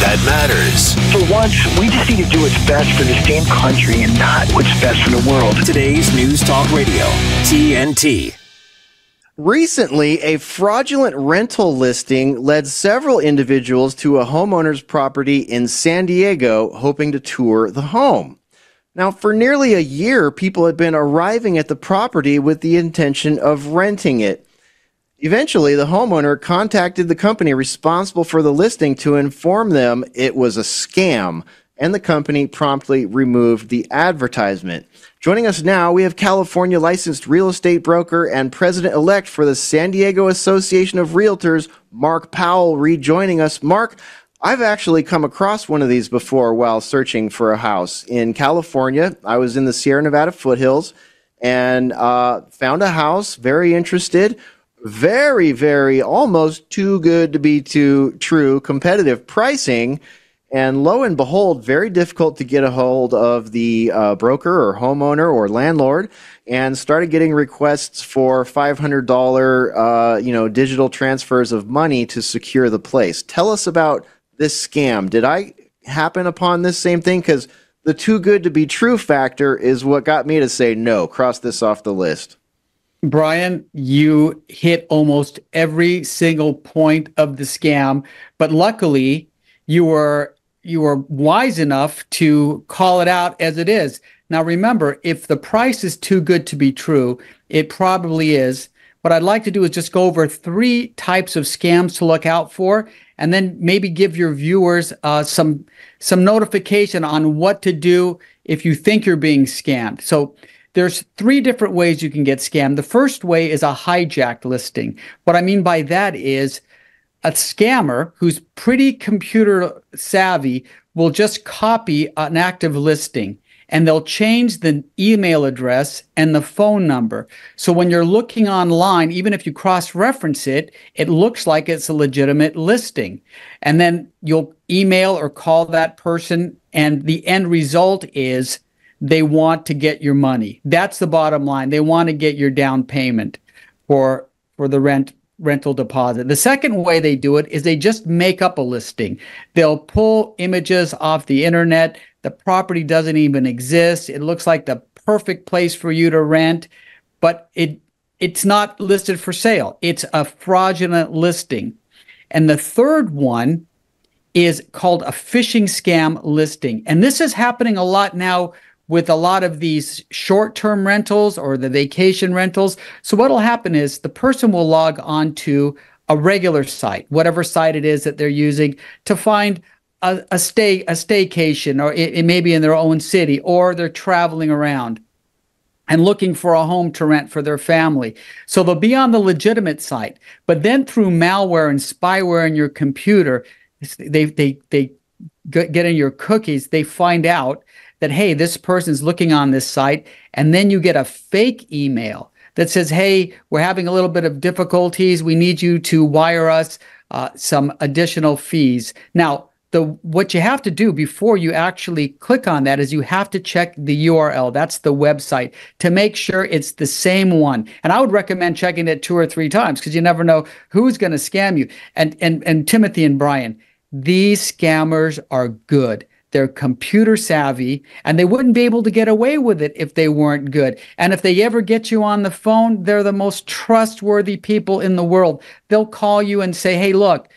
that matters. For once, we just need to do what's best for this damn country and not what's best for the world. Today's News Talk Radio, TNT. Recently, a fraudulent rental listing led several individuals to a homeowner's property in San Diego hoping to tour the home. Now, for nearly a year, people had been arriving at the property with the intention of renting it. Eventually, the homeowner contacted the company responsible for the listing to inform them it was a scam, and the company promptly removed the advertisement. Joining us now, we have California licensed real estate broker and president-elect for the San Diego Association of Realtors, Mark Powell, rejoining us. Mark, I've actually come across one of these before while searching for a house in California. I was in the Sierra Nevada foothills and found a house, very interested, very, very, almost too good to be too true, competitive pricing. And lo and behold, very difficult to get a hold of the broker or homeowner or landlord, and started getting requests for $500, digital transfers of money to secure the place. Tell us about this scam. Did I happen upon this same thing? Because the too good to be true factor is what got me to say no, cross this off the list. Brian, you hit almost every single point of the scam, but luckily you were wise enough to call it out as it is. Now remember, if the price is too good to be true, it probably is. What I'd like to do is just go over 3 types of scams to look out for, and then maybe give your viewers some notification on what to do if you think you're being scammed. So there's 3 different ways you can get scammed. The first way is a hijacked listing. What I mean by that is a scammer who's pretty computer savvy will just copy an active listing, and they'll change the email address and the phone number. So when you're looking online, even if you cross-reference it, it looks like it's a legitimate listing. And then you'll email or call that person, and the end result is they want to get your money. That's the bottom line. They want to get your down payment for the rental deposit. The second way they do it is they just make up a listing. They'll pull images off the internet. The property doesn't even exist. It looks like the perfect place for you to rent, but it's not listed for sale. It's a fraudulent listing. And the third one is called a phishing scam listing. And this is happening a lot now with a lot of these short-term rentals or the vacation rentals. So what'll happen is the person will log on to a regular site, whatever site it is that they're using, to find a staycation, or it may be in their own city, or they're traveling around and looking for a home to rent for their family. So they'll be on the legitimate site, but then through malware and spyware in your computer, they get in your cookies, they find out that, hey, this person's looking on this site, and then you get a fake email that says, hey, we're having a little bit of difficulties. We need you to wire us some additional fees. Now, what you have to do before you actually click on that is you have to check the URL. That's the website, to make sure it's the same one. And I would recommend checking it 2 or 3 times, because you never know who's going to scam you. And Timothy and Brian, these scammers are good. They're computer savvy, and they wouldn't be able to get away with it if they weren't good. And if they ever get you on the phone, they're the most trustworthy people in the world. They'll call you and say, hey, look,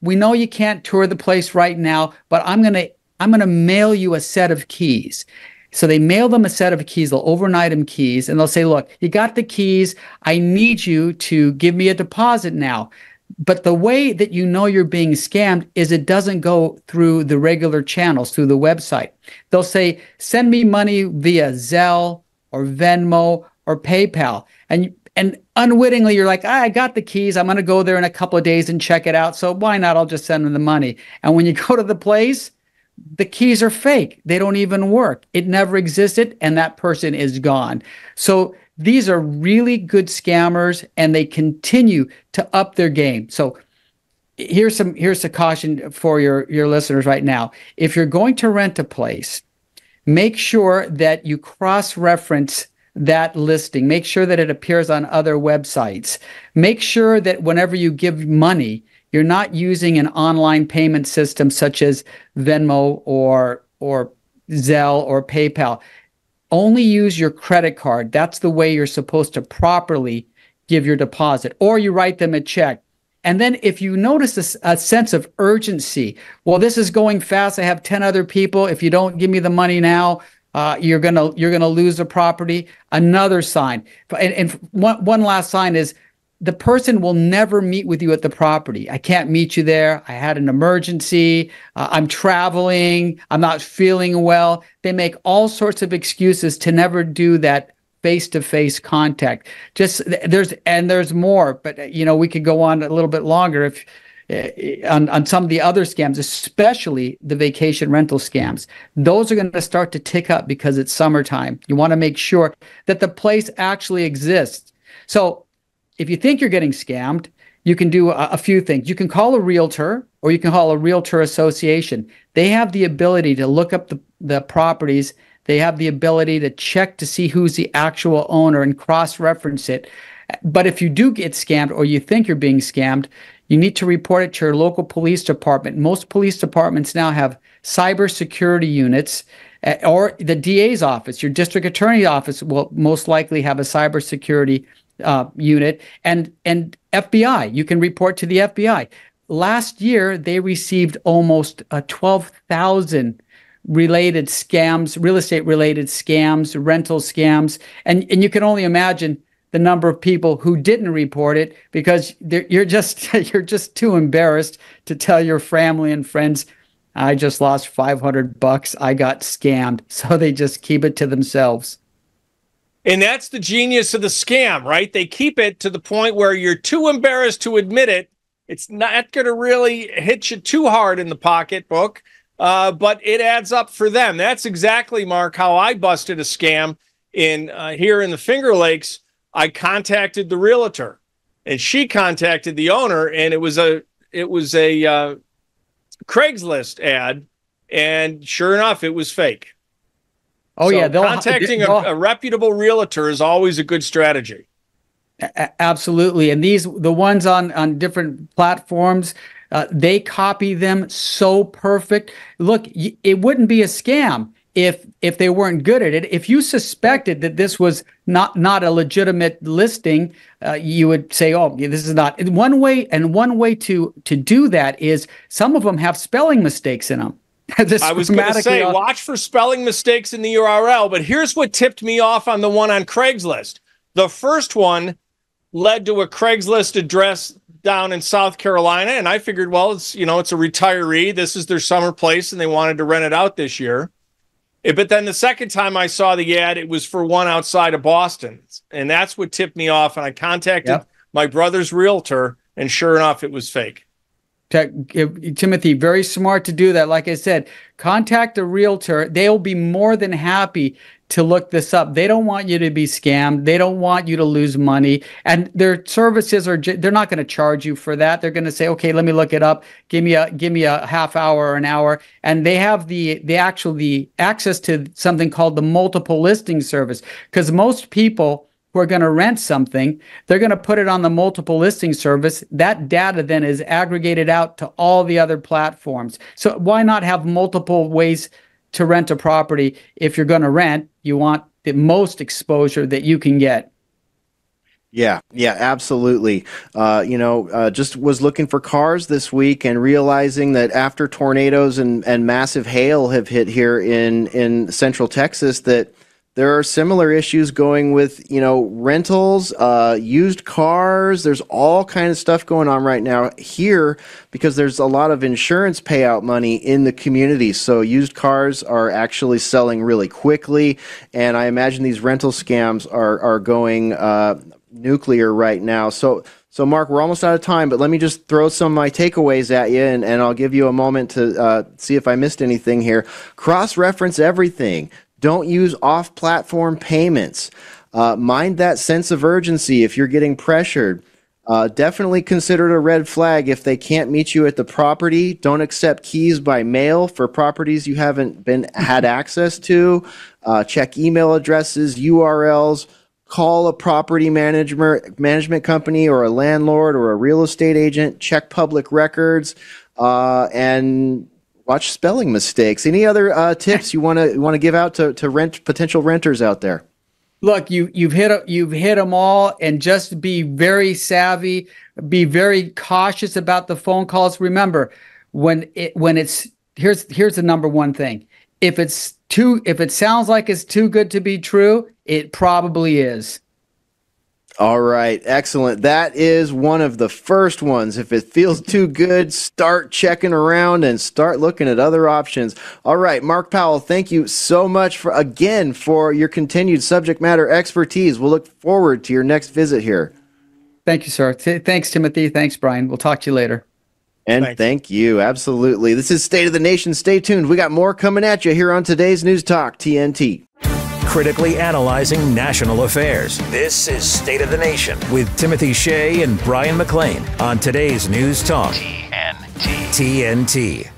we know you can't tour the place right now, but I'm gonna mail you a set of keys. So they mail them a set of keys. They'll overnight them keys, and they'll say, look, you got the keys. I need you to give me a deposit now. But the way that you know you're being scammed is it doesn't go through the regular channels, through the website. They'll say, send me money via Zelle or Venmo or PayPal. And unwittingly, you're like, I got the keys. I'm going to go there in a couple of days and check it out. So why not? I'll just send them the money. And when you go to the place, the keys are fake. They don't even work. It never existed, and that person is gone. So these are really good scammers, and they continue to up their game. So here's a caution for your listeners right now. If you're going to rent a place, make sure that you cross-reference that listing. Make sure that it appears on other websites. Make sure that whenever you give money, you're not using an online payment system such as Venmo or Zelle or PayPal. Only use your credit card. That's the way you're supposed to properly give your deposit, or you write them a check. And then if you notice a sense of urgency, well, this is going fast. I have 10 other people. If you don't give me the money now, you're gonna lose the property. Another sign. And one last sign is the person will never meet with you at the property. I can't meet you there. I had an emergency. I'm traveling. I'm not feeling well. They make all sorts of excuses to never do that face-to-face contact. There's more, but we could go on a little bit longer if on some of the other scams, especially the vacation rental scams. Those are going to start to tick up because it's summertime. You want to make sure that the place actually exists. So if you think you're getting scammed, you can do a few things. You can call a realtor, or you can call a realtor association. They have the ability to look up the properties. They have the ability to check to see who's the actual owner and cross-reference it. But if you do get scammed, or you think you're being scammed, you need to report it to your local police department. Most police departments now have cybersecurity units, or the DA's office. Your district attorney's office will most likely have a cybersecurity unit, and FBI. You can report to the FBI. Last year, they received almost 12,000 related scams, real estate related scams, rental scams, and you can only imagine the number of people who didn't report it because you're just too embarrassed to tell your family and friends, I just lost $500, I got scammed. So they just keep it to themselves. And that's the genius of the scam, right? They keep it to the point where you're too embarrassed to admit it. It's not going to really hit you too hard in the pocketbook, but it adds up for them. That's exactly, Mark, how I busted a scam here in the Finger Lakes. I contacted the realtor, and she contacted the owner, and it was a Craigslist ad, and sure enough, it was fake. Oh, so yeah. Contacting a reputable realtor is always a good strategy. Absolutely. And the ones on different platforms, they copy them so perfect. Look, it wouldn't be a scam if they weren't good at it. If you suspected that this was not a legitimate listing, you would say, oh, this is not. One way to do that is some of them have spelling mistakes in them. I was going to say, watch for spelling mistakes in the URL, but here's what tipped me off on the one on Craigslist. The first one led to a Craigslist address down in South Carolina, and I figured, well, it's a retiree. This is their summer place, and they wanted to rent it out this year. But then the second time I saw the ad, it was for one outside of Boston, and that's what tipped me off, and I contacted my brother's realtor, and sure enough, it was fake. Timothy, very smart to do that. Like I said, contact a realtor. They'll be more than happy to look this up. They don't want you to be scammed. They don't want you to lose money. And their services they're not going to charge you for that. They're going to say, okay, let me look it up. Give me a half hour or an hour. And they have the access to something called the multiple listing service. Because most people who are going to rent something, they're going to put it on the multiple listing service. That data then is aggregated out to all the other platforms. So why not have multiple ways to rent a property? If you're going to rent, you want the most exposure that you can get. Yeah, absolutely. Just was looking for cars this week and realizing that after tornadoes and massive hail have hit here in Central Texas, that there are similar issues going with, rentals, used cars. There's all kinds of stuff going on right now here because there's a lot of insurance payout money in the community. So used cars are actually selling really quickly. And I imagine these rental scams are going nuclear right now. So Mark, we're almost out of time, but let me just throw some of my takeaways at you, and I'll give you a moment to see if I missed anything here. Cross-reference everything. Don't use off-platform payments. Mind that sense of urgency if you're getting pressured. Definitely consider it a red flag if they can't meet you at the property. Don't accept keys by mail for properties you haven't had access to. Check email addresses, URLs. call a property management company or a landlord or a real estate agent, check public records, and watch spelling mistakes. Any other tips you want to give out to potential renters out there? Look, you've hit them all, and just be very savvy, be very cautious about the phone calls. Remember, here's the number one thing. If it sounds like it's too good to be true, it probably is. All right, excellent. That is one of the first ones. If it feels too good, start checking around and start looking at other options. All right, Mark Powell, thank you so much for your continued subject matter expertise. We'll look forward to your next visit here. Thank you, sir. Thanks, Timothy. Thanks, Brian. We'll talk to you later. And Thanks. Thank you. Absolutely. This is State of the Nation. Stay tuned. We got more coming at you here on today's News Talk TNT. Critically analyzing national affairs. This is State of the Nation with Timothy Shea and Brian McLean on today's News Talk TNT.